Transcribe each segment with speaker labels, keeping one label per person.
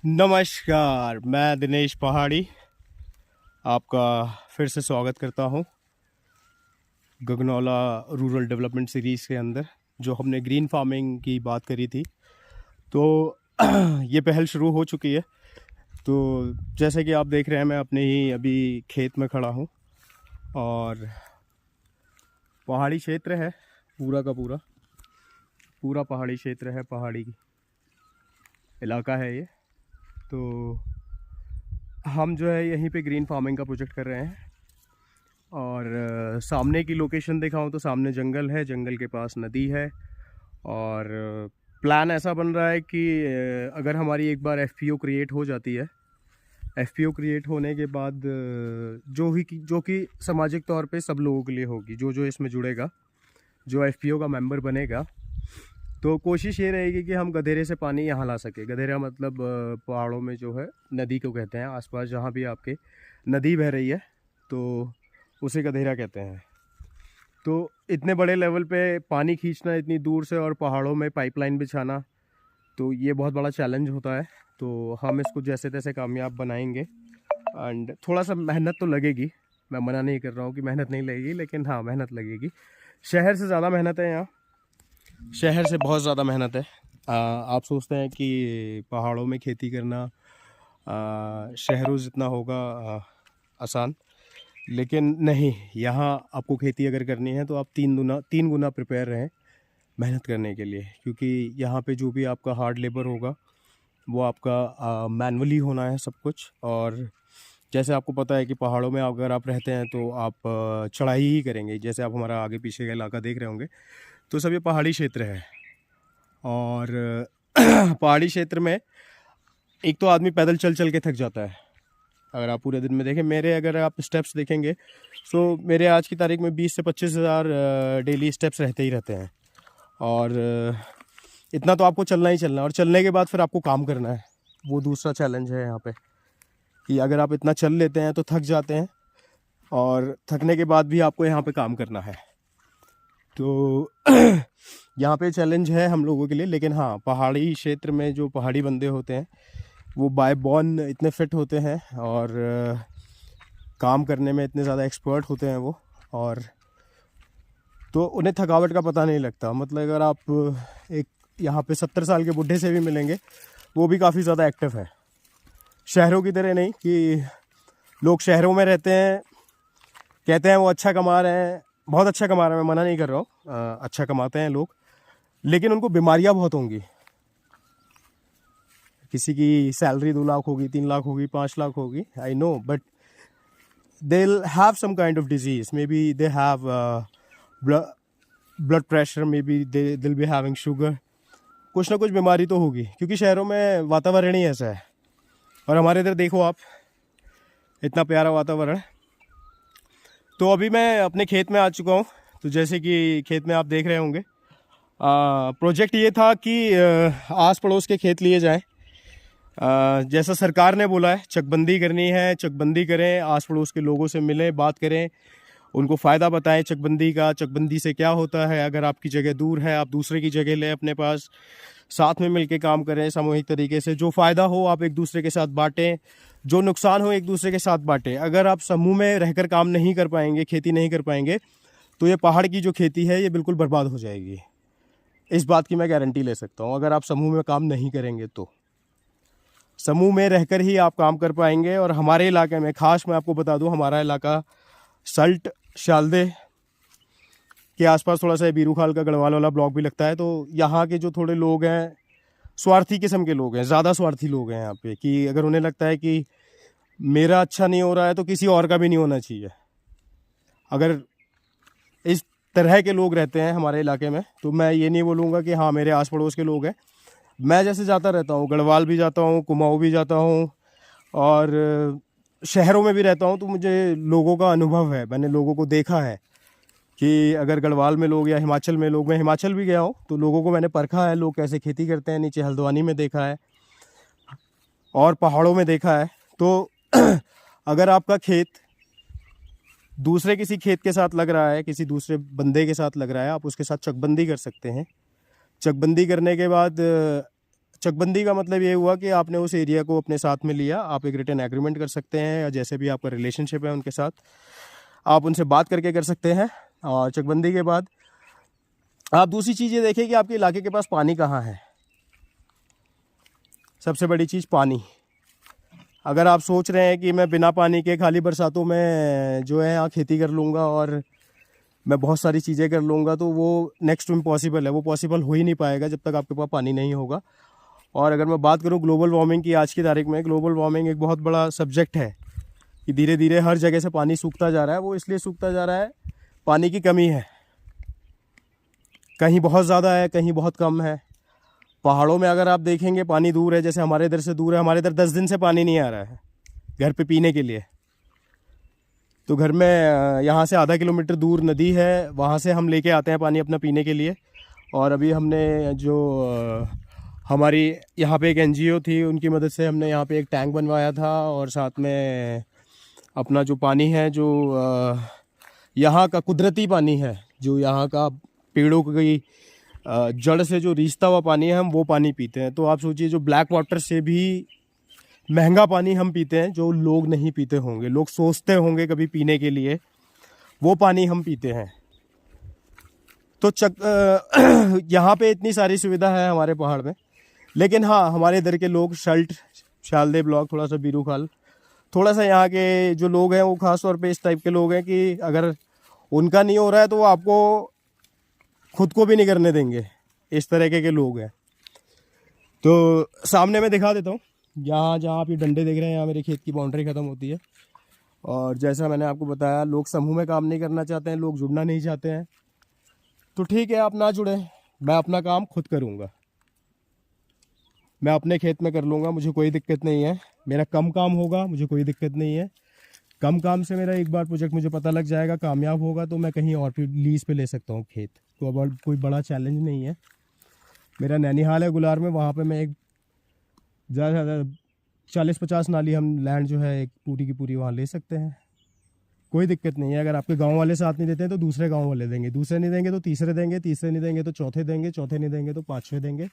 Speaker 1: नमस्कार, मैं दिनेश पहाड़ी आपका फिर से स्वागत करता हूँ गगनौला रूरल डेवलपमेंट सीरीज़ के अंदर। जो हमने ग्रीन फार्मिंग की बात करी थी, तो ये पहल शुरू हो चुकी है। तो जैसे कि आप देख रहे हैं, मैं अपने ही अभी खेत में खड़ा हूँ और पहाड़ी क्षेत्र है, पूरा का पूरा पहाड़ी क्षेत्र है, पहाड़ी इलाका है ये। तो हम जो है यहीं पे ग्रीन फार्मिंग का प्रोजेक्ट कर रहे हैं। और सामने की लोकेशन दिखाऊं तो सामने जंगल है, जंगल के पास नदी है। और प्लान ऐसा बन रहा है कि अगर हमारी एक बार एफपीओ क्रिएट हो जाती है, एफपीओ क्रिएट होने के बाद जो कि सामाजिक तौर पे सब लोगों के लिए होगी, जो इसमें जुड़ेगा, जो एफपीओ का मेंबर बनेगा, तो कोशिश ये रहेगी कि हम गधेरे से पानी यहाँ ला सके। गधेरा मतलब पहाड़ों में जो है नदी को कहते हैं, आसपास जहाँ भी आपके नदी बह रही है तो उसे गधेरा कहते हैं। तो इतने बड़े लेवल पे पानी खींचना इतनी दूर से और पहाड़ों में पाइपलाइन बिछाना, तो ये बहुत बड़ा चैलेंज होता है। तो हम इसको जैसे तैसे कामयाब बनाएंगे। एंड थोड़ा सा मेहनत तो लगेगी, मैं मना नहीं कर रहा हूँ कि मेहनत नहीं लगेगी, लेकिन हाँ, मेहनत लगेगी। शहर से ज़्यादा मेहनत है यहाँ, शहर से बहुत ज़्यादा मेहनत है। आप सोचते हैं कि पहाड़ों में खेती करना शहरों जितना होगा आसान, लेकिन नहीं। यहाँ आपको खेती अगर करनी है तो आप तीन गुना प्रिपेयर रहें मेहनत करने के लिए, क्योंकि यहाँ पे जो भी आपका हार्ड लेबर होगा वो आपका मैनुअली होना है सब कुछ। और जैसे आपको पता है कि पहाड़ों में अगर आप रहते हैं तो आप चढ़ाई ही करेंगे। जैसे आप हमारा आगे पीछे का इलाका देख रहे होंगे, तो सब ये पहाड़ी क्षेत्र है। और पहाड़ी क्षेत्र में एक तो आदमी पैदल चल चल के थक जाता है। अगर आप पूरे दिन में देखें, अगर आप स्टेप्स देखेंगे तो मेरे आज की तारीख में 20 से 25 हज़ार डेली स्टेप्स रहते ही रहते हैं। और इतना तो आपको चलना ही चलना है, और चलने के बाद फिर आपको काम करना है। वो दूसरा चैलेंज है यहाँ पे, कि अगर आप इतना चल लेते हैं तो थक जाते हैं, और थकने के बाद भी आपको यहाँ पे काम करना है। तो यहाँ पे चैलेंज है हम लोगों के लिए। लेकिन हाँ, पहाड़ी क्षेत्र में जो पहाड़ी बंदे होते हैं वो बाय बॉर्न इतने फिट होते हैं और काम करने में इतने ज़्यादा एक्सपर्ट होते हैं वो, और तो उन्हें थकावट का पता नहीं लगता। मतलब अगर आप एक यहाँ पे 70 साल के बुढ़े से भी मिलेंगे, वो भी काफ़ी ज़्यादा एक्टिव है। शहरों की तरह नहीं कि लोग शहरों में रहते हैं, कहते हैं वो अच्छा कमा रहे हैं, बहुत अच्छा कमा रहे हैं, मैं मना नहीं कर रहा हूँ, अच्छा कमाते हैं लोग, लेकिन उनको बीमारियाँ बहुत होंगी। किसी की सैलरी 2 लाख होगी, 3 लाख होगी, 5 लाख होगी, I know, but they'll have some kind of disease. Maybe they have blood pressure, maybe they'll be having sugar. कुछ ना कुछ बीमारी तो होगी, क्योंकि शहरों में वातावरण ही ऐसा है। और हमारे इधर देखो आप, इतना प्यारा वातावरण। तो अभी मैं अपने खेत में आ चुका हूँ। तो जैसे कि खेत में आप देख रहे होंगे, प्रोजेक्ट ये था कि आस पड़ोस के खेत लिए जाएं। जैसा सरकार ने बोला है, चकबंदी करनी है, चकबंदी करें, आस पड़ोस के लोगों से मिलें, बात करें, उनको फ़ायदा बताएं चकबंदी का, चकबंदी से क्या होता है। अगर आपकी जगह दूर है, आप दूसरे की जगह लें अपने पास, साथ में मिलके काम करें सामूहिक तरीके से। जो फ़ायदा हो आप एक दूसरे के साथ बांटें, जो नुकसान हो एक दूसरे के साथ बांटें। अगर आप समूह में रहकर काम नहीं कर पाएंगे, खेती नहीं कर पाएंगे, तो ये पहाड़ की जो खेती है ये बिल्कुल बर्बाद हो जाएगी। इस बात की मैं गारंटी ले सकता हूँ। अगर आप समूह में काम नहीं करेंगे तो समूह में रहकर ही आप काम कर पाएंगे। और हमारे इलाके में खास मैं आपको बता दूं, हमारा इलाका सल्ट शालदे के आसपास थोड़ा सा बीरू खाल का गढ़वाल वाला ब्लॉक भी लगता है। तो यहाँ के जो थोड़े लोग हैं, स्वार्थी किस्म के लोग हैं, ज़्यादा स्वार्थी लोग हैं यहाँ पे, कि अगर उन्हें लगता है कि मेरा अच्छा नहीं हो रहा है तो किसी और का भी नहीं होना चाहिए। अगर इस तरह के लोग रहते हैं हमारे इलाके में, तो मैं ये नहीं बोलूँगा कि हाँ मेरे आस पड़ोस के लोग हैं। मैं जैसे जाता रहता हूँ, गढ़वाल भी जाता हूँ, कुमाऊँ भी जाता हूँ, और शहरों में भी रहता हूँ, तो मुझे लोगों का अनुभव है, मैंने लोगों को देखा है कि अगर गढ़वाल में लोग या हिमाचल में लोग, मैं हिमाचल भी गया हूँ, तो लोगों को मैंने परखा है, लोग कैसे खेती करते हैं। नीचे हल्द्वानी में देखा है और पहाड़ों में देखा है। तो अगर आपका खेत दूसरे किसी खेत के साथ लग रहा है, किसी दूसरे बंदे के साथ लग रहा है, आप उसके साथ चकबंदी कर सकते हैं। चकबंदी करने के बाद चकबंदी का मतलब ये हुआ कि आपने उस एरिया को अपने साथ में लिया, आप एक रिटन एग्रीमेंट कर सकते हैं, या जैसे भी आपका रिलेशनशिप है उनके साथ आप उनसे बात करके कर सकते हैं। और चकबंदी के बाद आप दूसरी चीज़ ये देखें कि आपके इलाके के पास पानी कहाँ है। सबसे बड़ी चीज़ पानी। अगर आप सोच रहे हैं कि मैं बिना पानी के खाली बरसातों में जो है यहाँ खेती कर लूँगा और मैं बहुत सारी चीज़ें कर लूँगा, तो वो नेक्स्ट टू इम्पॉसिबल है, वो पॉसिबल हो ही नहीं पाएगा जब तक आपके पास पानी नहीं होगा। और अगर मैं बात करूँ ग्लोबल वार्मिंग की, आज की तारीख में ग्लोबल वार्मिंग एक बहुत बड़ा सब्जेक्ट है कि धीरे धीरे हर जगह से पानी सूखता जा रहा है। वो इसलिए सूखता जा रहा है, पानी की कमी है, कहीं बहुत ज़्यादा है, कहीं बहुत कम है। पहाड़ों में अगर आप देखेंगे पानी दूर है, जैसे हमारे इधर से दूर है, हमारे इधर 10 दिन से पानी नहीं आ रहा है घर पे पीने के लिए। तो घर में यहाँ से आधा किलोमीटर दूर नदी है, वहाँ से हम लेके आते हैं पानी अपना पीने के लिए। और अभी हमने जो हमारी यहाँ पे एक एनजीओ थी, उनकी मदद से हमने यहाँ पे एक टैंक बनवाया था, और साथ में अपना जो पानी है, जो यहाँ का कुदरती पानी है, जो यहाँ का पेड़ों की जड़ से जो रिश्ता हुआ पानी है, हम वो पानी पीते हैं। तो आप सोचिए, जो ब्लैक वाटर से भी महंगा पानी हम पीते हैं, जो लोग नहीं पीते होंगे, लोग सोचते होंगे कभी पीने के लिए, वो पानी हम पीते हैं। तो यहाँ पे इतनी सारी सुविधा है हमारे पहाड़ में। लेकिन हाँ, हमारे इधर के लोग शल्ट, शालदे ब्लॉक, थोड़ा सा बीरूखाल, थोड़ा सा यहाँ के जो लोग हैं वो ख़ास तौर पे इस टाइप के लोग हैं कि अगर उनका नहीं हो रहा है तो वो आपको खुद को भी नहीं करने देंगे। इस तरीके के लोग हैं। तो सामने मैं दिखा देता हूँ, यहाँ जहाँ आप ये डंडे देख रहे हैं, यहाँ मेरे खेत की बाउंड्री ख़त्म होती है। और जैसा मैंने आपको बताया, लोग समूह में काम नहीं करना चाहते हैं, लोग जुड़ना नहीं चाहते हैं। तो ठीक है, आप ना जुड़े, मैं अपना काम खुद करूँगा, मैं अपने खेत में कर लूँगा, मुझे कोई दिक्कत नहीं है। मेरा कम काम होगा, मुझे कोई दिक्कत नहीं है। कम काम से मेरा एक बार प्रोजेक्ट मुझे पता लग जाएगा, कामयाब होगा तो मैं कहीं और फिर लीज़ पे ले सकता हूँ खेत। तो अब कोई बड़ा चैलेंज नहीं है। मेरा नैनीहाल है गुलार में, वहाँ पे मैं एक ज़्यादा से ज़्यादा 40-50 नाली हम लैंड जो है एक पूरी की पूरी वहाँ ले सकते हैं, कोई दिक्कत नहीं है। अगर आपके गांव वाले साथ नहीं देते हैं तो दूसरे गांव वाले देंगे, दूसरे नहीं देंगे तो तीसरे देंगे, तीसरे नहीं देंगे तो चौथे देंगे, चौथे नहीं देंगे तो पाँचवें देंगे।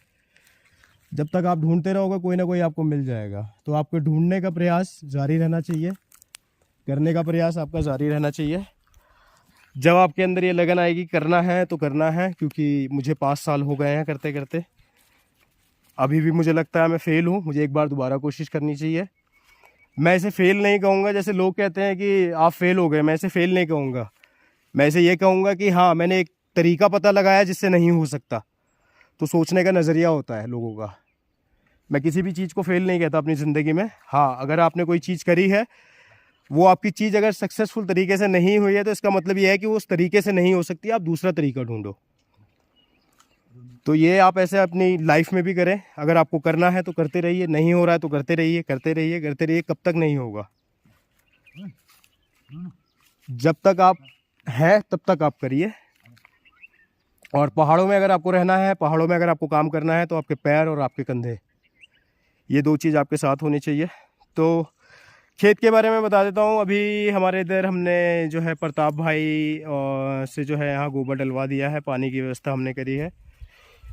Speaker 1: जब तक आप ढूंढते रहोगे, कोई ना कोई आपको मिल जाएगा। तो आपको ढूंढने का प्रयास जारी रहना चाहिए, करने का प्रयास आपका जारी रहना चाहिए। जब आपके अंदर ये लगन आएगी करना है तो करना है, क्योंकि मुझे 5 साल हो गए हैं करते करते। अभी भी मुझे लगता है मैं फ़ेल हूँ, मुझे एक बार दोबारा कोशिश करनी चाहिए। मैं इसे फ़ेल नहीं कहूँगा, जैसे लोग कहते हैं कि आप फेल हो गए, मैं इसे फ़ेल नहीं कहूँगा। मैं इसे ये कहूँगा कि हाँ, मैंने एक तरीका पता लगाया जिससे नहीं हो सकता। तो सोचने का नज़रिया होता है लोगों का। मैं किसी भी चीज़ को फ़ेल नहीं कहता अपनी ज़िंदगी में। हाँ, अगर आपने कोई चीज़ करी है, वो आपकी चीज़ अगर सक्सेसफुल तरीके से नहीं हुई है, तो इसका मतलब ये है कि वो उस तरीके से नहीं हो सकती, आप दूसरा तरीका ढूंढो। तो ये आप ऐसे अपनी लाइफ में भी करें। अगर आपको करना है तो करते रहिए, नहीं हो रहा है तो करते रहिए, करते रहिए, करते रहिए। कब तक नहीं होगा? जब तक आप हैं तब तक आप करिए। और पहाड़ों में अगर आपको रहना है, पहाड़ों में अगर आपको काम करना है, तो आपके पैर और आपके कंधे, ये 2 चीज़ आपके साथ होनी चाहिए। तो खेत के बारे में बता देता हूँ। अभी हमारे इधर हमने जो है प्रताप भाई से जो है यहाँ गोबर डलवा दिया है, पानी की व्यवस्था हमने करी है।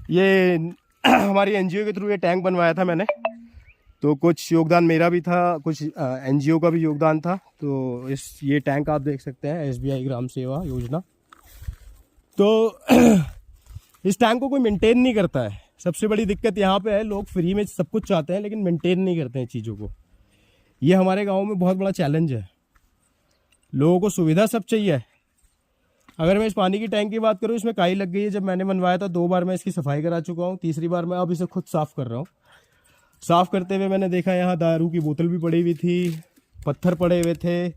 Speaker 1: ये हमारी एनजीओ के थ्रू ये टैंक बनवाया था मैंने, तो कुछ योगदान मेरा भी था, कुछ एनजीओ का भी योगदान था। तो ये टैंक आप देख सकते हैं, SBI ग्राम सेवा योजना। तो इस टैंक को कोई मेंटेन नहीं करता है। सबसे बड़ी दिक्कत यहाँ पे है, लोग फ्री में सब कुछ चाहते हैं लेकिन मेंटेन नहीं करते हैं चीज़ों को। ये हमारे गांव में बहुत बड़ा चैलेंज है। लोगों को सुविधा सब चाहिए। अगर मैं इस पानी की टैंक की बात करूँ, इसमें काई लग गई है। जब मैंने बनवाया था 2 बार मैं इसकी सफाई करा चुका हूँ, तीसरी बार मैं अब इसे खुद साफ़ कर रहा हूँ। साफ़ करते हुए मैंने देखा यहाँ दारू की बोतल भी पड़ी हुई थी, पत्थर पड़े हुए थे।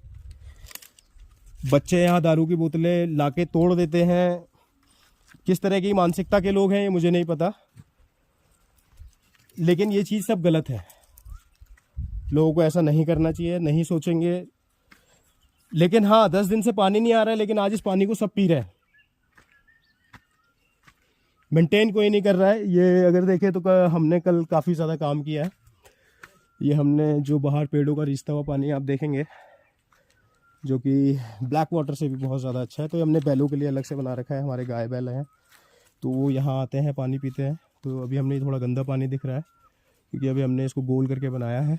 Speaker 1: बच्चे यहाँ दारू की बोतलें लाके तोड़ देते हैं। किस तरह की मानसिकता के लोग हैं ये मुझे नहीं पता, लेकिन ये चीज़ सब गलत है। लोगों को ऐसा नहीं करना चाहिए, नहीं सोचेंगे। लेकिन हाँ, 10 दिन से पानी नहीं आ रहा है, लेकिन आज इस पानी को सब पी रहे हैं। मेंटेन कोई नहीं कर रहा है। ये अगर देखें तो हमने कल काफ़ी ज़्यादा काम किया है। ये हमने जो बाहर पेड़ों का रिश्ता हुआ पानी आप देखेंगे, जो कि ब्लैक वाटर से भी बहुत ज़्यादा अच्छा है। तो हमने बैलों के लिए अलग से बना रखा है। हमारे गाय बैल हैं तो वो यहाँ आते हैं, पानी पीते हैं। तो अभी हमने थोड़ा गंदा पानी दिख रहा है, क्योंकि अभी हमने इसको गोल करके बनाया है।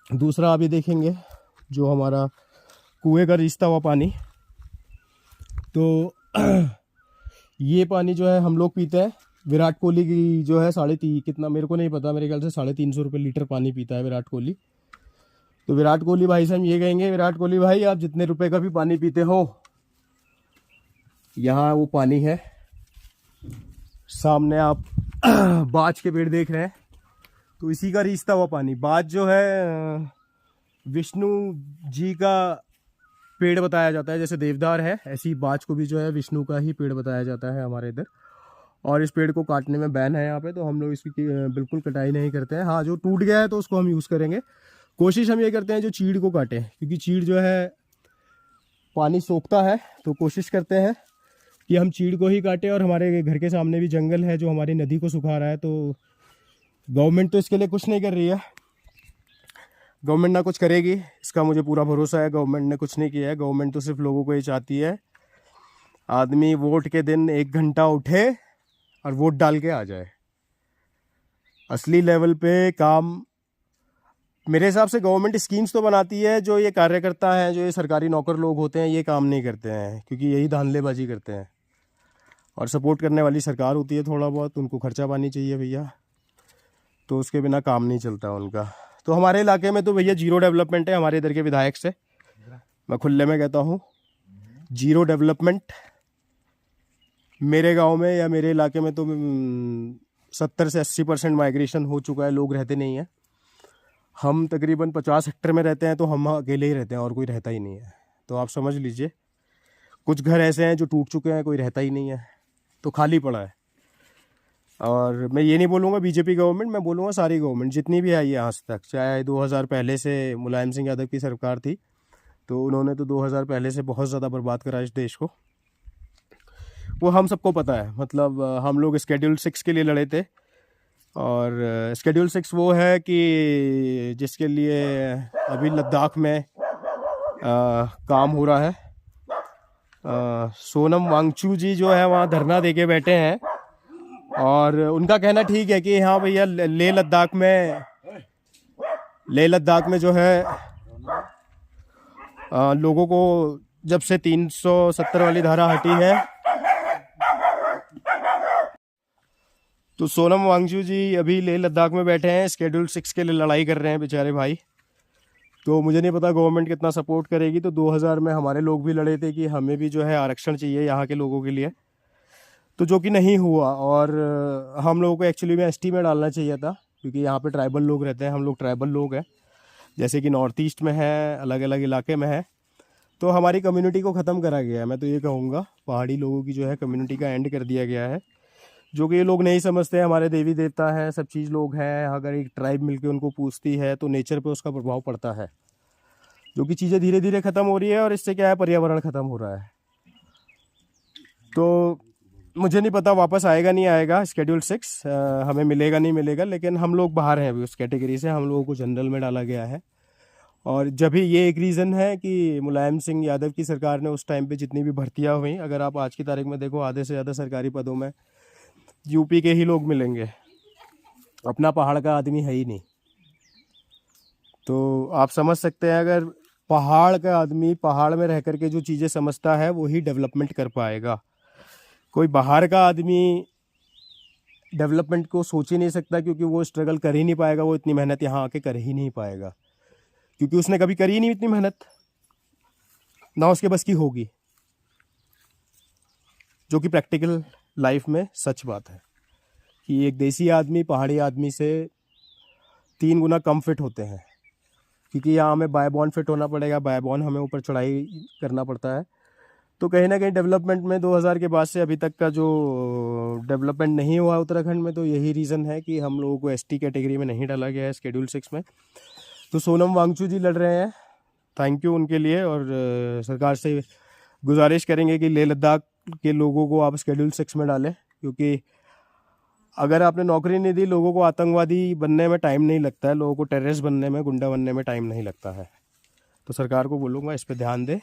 Speaker 1: दूसरा अभी देखेंगे जो हमारा कुएं का रिश्ता हुआ पानी, तो ये पानी जो है हम लोग पीते हैं। विराट कोहली की जो है 3.5 कितना मेरे को नहीं पता, मेरे ख्याल से 350 रुपये लीटर पानी पीता है विराट कोहली। तो विराट कोहली भाई से हम ये कहेंगे, विराट कोहली भाई आप जितने रुपए का भी पानी पीते हो, यहाँ वो पानी है। सामने आप बाज के पेड़ देख रहे हैं, तो इसी का रिश्ता हुआ पानी। बाज जो है विष्णु जी का पेड़ बताया जाता है, जैसे देवदार है ऐसी बाज को भी जो है विष्णु का ही पेड़ बताया जाता है हमारे इधर। और इस पेड़ को काटने में बैन है यहाँ पे, तो हम लोग इसकी बिल्कुल कटाई नहीं करते हैं। हाँ, जो टूट गया है तो उसको हम यूज़ करेंगे। कोशिश हम ये करते हैं जो चीड़ को काटें, क्योंकि चीड़ जो है पानी सोखता है, तो कोशिश करते हैं कि हम चीड़ को ही काटें। और हमारे घर के सामने भी जंगल है जो हमारी नदी को सुखा रहा है, तो गवर्नमेंट तो इसके लिए कुछ नहीं कर रही है। गवर्नमेंट ना कुछ करेगी इसका मुझे पूरा भरोसा है। गवर्नमेंट ने कुछ नहीं किया है। गवर्नमेंट तो सिर्फ लोगों को ये चाहती है आदमी वोट के दिन 1 घंटा उठे और वोट डाल के आ जाए। असली लेवल पे काम मेरे हिसाब से गवर्नमेंट स्कीम्स तो बनाती है, जो ये कार्यकर्ता हैं, जो ये सरकारी नौकर लोग होते हैं, ये काम नहीं करते हैं, क्योंकि यही धांधलेबाजी करते हैं। और सपोर्ट करने वाली सरकार होती है थोड़ा बहुत, उनको खर्चा पानी चाहिए भैया, तो उसके बिना काम नहीं चलता उनका। तो हमारे इलाके में तो भैया जीरो डेवलपमेंट है। हमारे इधर के विधायक से मैं खुले में कहता हूँ, जीरो डेवलपमेंट। मेरे गांव में या मेरे इलाके में तो 70 से 80% माइग्रेशन हो चुका है, लोग रहते नहीं हैं। हम तकरीबन 50 हेक्टेयर में रहते हैं, तो हम अकेले ही रहते हैं और कोई रहता ही नहीं है। तो आप समझ लीजिए, कुछ घर ऐसे हैं जो टूट चुके हैं, कोई रहता ही नहीं है, तो खाली पड़ा है। और मैं ये नहीं बोलूँगा बीजेपी गवर्नमेंट, मैं बोलूँगा सारी गवर्नमेंट जितनी भी आई है आज तक, चाहे 2000 पहले से मुलायम सिंह यादव की सरकार थी, तो उन्होंने तो 2000 पहले से बहुत ज़्यादा बर्बाद करा इस देश को, वो हम सबको पता है। मतलब हम लोग शेड्यूल 6 के लिए लड़े थे, और शेड्यूल 6 वो है कि जिसके लिए अभी लद्दाख में काम हो रहा है। सोनम वांगचू जी जो है वहाँ धरना दे के बैठे हैं, और उनका कहना ठीक है कि हाँ भैया लेह लद्दाख में जो है लोगों को जब से 370 वाली धारा हटी है, तो सोनम वांगचू जी अभी लेह लद्दाख में बैठे हैं, शेड्यूल 6 के लिए लड़ाई कर रहे हैं बेचारे भाई। तो मुझे नहीं पता गवर्नमेंट कितना सपोर्ट करेगी। तो 2000 में हमारे लोग भी लड़े थे कि हमें भी जो है आरक्षण चाहिए यहाँ के लोगों के लिए, तो जो कि नहीं हुआ। और हम लोगों को एक्चुअली में एसटी में डालना चाहिए था, क्योंकि यहाँ पे ट्राइबल लोग रहते हैं, हम लोग ट्राइबल लोग हैं, जैसे कि नॉर्थ ईस्ट में है, अलग अलग इलाके में है। तो हमारी कम्युनिटी को ख़त्म करा गया है। मैं तो ये कहूँगा पहाड़ी लोगों की जो है कम्युनिटी का एंड कर दिया गया है, जो कि ये लोग नहीं समझते। हमारे देवी देवता हैं, सब चीज़ लोग हैं। अगर एक ट्राइब मिलके उनको पूछती है तो नेचर पे उसका प्रभाव पड़ता है, जो कि चीज़ें धीरे धीरे ख़त्म हो रही है। और इससे क्या है, पर्यावरण ख़त्म हो रहा है। तो मुझे नहीं पता वापस आएगा नहीं आएगा शेड्यूल 6, हमें मिलेगा नहीं मिलेगा, लेकिन हम लोग बाहर हैं अभी उस कैटेगरी से, हम लोगों को जनरल में डाला गया है। और जब भी ये एक रीज़न है कि मुलायम सिंह यादव की सरकार ने उस टाइम पे जितनी भी भर्तियां हुई, अगर आप आज की तारीख में देखो, आधे से ज़्यादा सरकारी पदों में यूपी के ही लोग मिलेंगे, अपना पहाड़ का आदमी है ही नहीं। तो आप समझ सकते हैं, अगर पहाड़ का आदमी पहाड़ में रह करके जो चीज़ें समझता है वही डेवलपमेंट कर पाएगा। कोई बाहर का आदमी डेवलपमेंट को सोच ही नहीं सकता, क्योंकि वो स्ट्रगल कर ही नहीं पाएगा, वो इतनी मेहनत यहाँ आके कर ही नहीं पाएगा, क्योंकि उसने कभी करी ही नहीं इतनी मेहनत, ना उसके बस की होगी, जो कि प्रैक्टिकल लाइफ में सच बात है कि एक देसी आदमी पहाड़ी आदमी से 3 गुना कम फिट होते हैं, क्योंकि यहाँ हमें बाय बॉर्न फिट होना पड़ेगा, बाय बॉर्न हमें ऊपर चढ़ाई करना पड़ता है। तो कहीं ना कहीं डेवलपमेंट में 2000 के बाद से अभी तक का जो डेवलपमेंट नहीं हुआ उत्तराखंड में, तो यही रीज़न है कि हम लोगों को एसटी कैटेगरी में नहीं डाला गया है शेड्यूल 6 में। तो सोनम वांगचू जी लड़ रहे हैं, थैंक यू उनके लिए। और सरकार से गुजारिश करेंगे कि लेह लद्दाख के लोगों को आप शेड्यूल 6 में डालें, क्योंकि अगर आपने नौकरी नहीं दी, लोगों को आतंकवादी बनने में टाइम नहीं लगता है, लोगों को टेररिस्ट बनने में, गुंडा बनने में टाइम नहीं लगता है। तो सरकार को बोलूँगा इस पर ध्यान दे।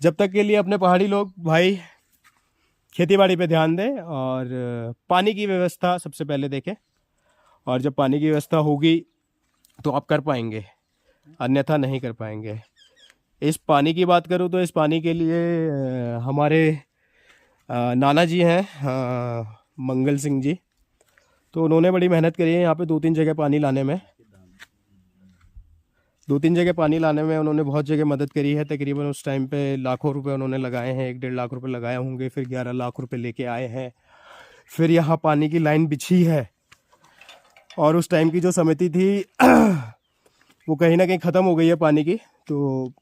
Speaker 1: जब तक के लिए अपने पहाड़ी लोग भाई खेती बाड़ी पे ध्यान दें, और पानी की व्यवस्था सबसे पहले देखें। और जब पानी की व्यवस्था होगी तो आप कर पाएंगे, अन्यथा नहीं कर पाएंगे। इस पानी की बात करूँ तो इस पानी के लिए हमारे नाना जी हैं, मंगल सिंह जी, तो उन्होंने बड़ी मेहनत करी है यहाँ पे 2-3 जगह पानी लाने में। 2-3 जगह पानी लाने में उन्होंने बहुत जगह मदद करी है। तकरीबन उस टाइम पे लाखों रुपए उन्होंने लगाए हैं, 1-1.5 लाख रुपए लगाए होंगे, फिर 11 लाख रुपए लेके आए हैं। फिर यहाँ पानी की लाइन बिछी है और उस टाइम की जो समिति थी वो कहीं ना कहीं ख़त्म हो गई है पानी की। तो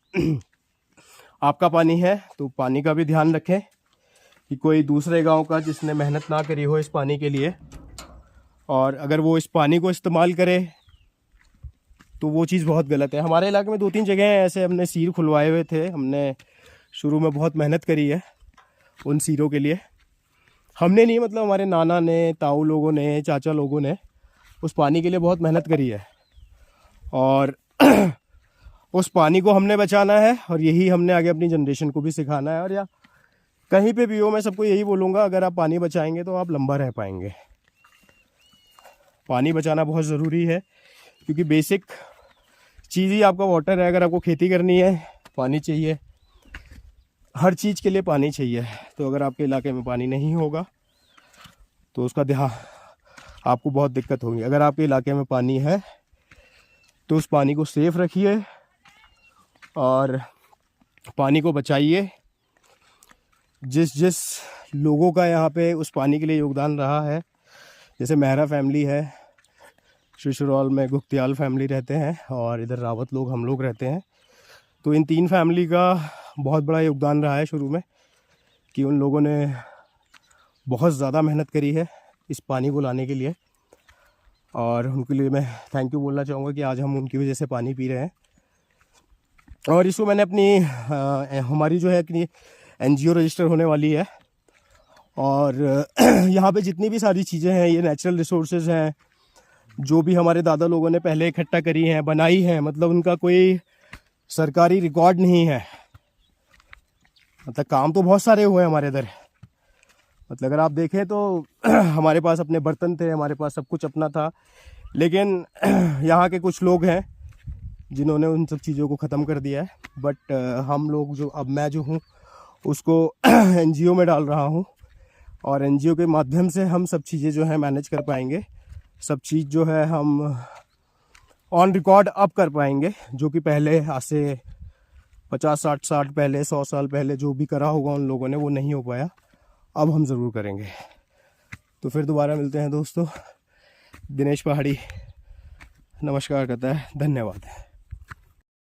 Speaker 1: आपका पानी है तो पानी का भी ध्यान रखें कि कोई दूसरे गांव का जिसने मेहनत ना करी हो इस पानी के लिए, और अगर वो इस पानी को इस्तेमाल करे तो वो चीज़ बहुत गलत है। हमारे इलाके में 2-3 जगह हैं ऐसे हमने सीर खुलवाए हुए थे। हमने शुरू में बहुत मेहनत करी है उन सीरों के लिए। हमने नहीं, मतलब हमारे नाना ने, ताऊ लोगों ने, चाचा लोगों ने उस पानी के लिए बहुत मेहनत करी है और उस पानी को हमने बचाना है और यही हमने आगे अपनी जनरेशन को भी सिखाना है। और या कहीं पे भी हो, मैं सबको यही बोलूँगा, अगर आप पानी बचाएंगे तो आप लंबा रह पाएंगे। पानी बचाना बहुत ज़रूरी है क्योंकि बेसिक चीज़ ही आपका वाटर है। अगर आपको खेती करनी है पानी चाहिए, हर चीज़ के लिए पानी चाहिए। तो अगर आपके इलाके में पानी नहीं होगा तो उसका ध्यान, आपको बहुत दिक्कत होगी। अगर आपके इलाके में पानी है तो उस पानी को सेफ रखिए और पानी को बचाइए। जिस लोगों का यहाँ पे उस पानी के लिए योगदान रहा है, जैसे मेहरा फैमिली है, शिशुरौल में गुख्तियाल फैमिली रहते हैं और इधर रावत लोग, हम लोग रहते हैं, तो इन 3 फैमिली का बहुत बड़ा योगदान रहा है शुरू में कि उन लोगों ने बहुत ज़्यादा मेहनत करी है इस पानी को लाने के लिए। और उनके लिए मैं थैंक यू बोलना चाहूँगा कि आज हम उनकी वजह से पानी पी रहे हैं। और इसको मैंने अपनी हमारी जो है कि NGO रजिस्टर होने वाली है और यहाँ पे जितनी भी सारी चीज़ें हैं, ये नेचुरल रिसोर्सेज हैं जो भी हमारे दादा लोगों ने पहले इकट्ठा करी हैं, बनाई हैं, मतलब उनका कोई सरकारी रिकॉर्ड नहीं है। मतलब काम तो बहुत सारे हुए हैं हमारे इधर। मतलब अगर आप देखें तो हमारे पास अपने बर्तन थे, हमारे पास सब कुछ अपना था, लेकिन यहाँ के कुछ लोग हैं जिन्होंने उन सब चीज़ों को ख़त्म कर दिया है। बट हम लोग जो, अब मैं जो हूँ उसको NGO में डाल रहा हूँ और NGO के माध्यम से हम सब चीज़ें जो है मैनेज कर पाएंगे। सब चीज़ जो है हम ऑन रिकॉर्ड अब कर पाएंगे, जो कि पहले आज से 50-60 साल पहले, 100 साल पहले जो भी करा होगा उन लोगों ने, वो नहीं हो पाया। अब हम ज़रूर करेंगे। तो फिर दोबारा मिलते हैं दोस्तों। दिनेश पहाड़ी नमस्कार कहता है, धन्यवाद।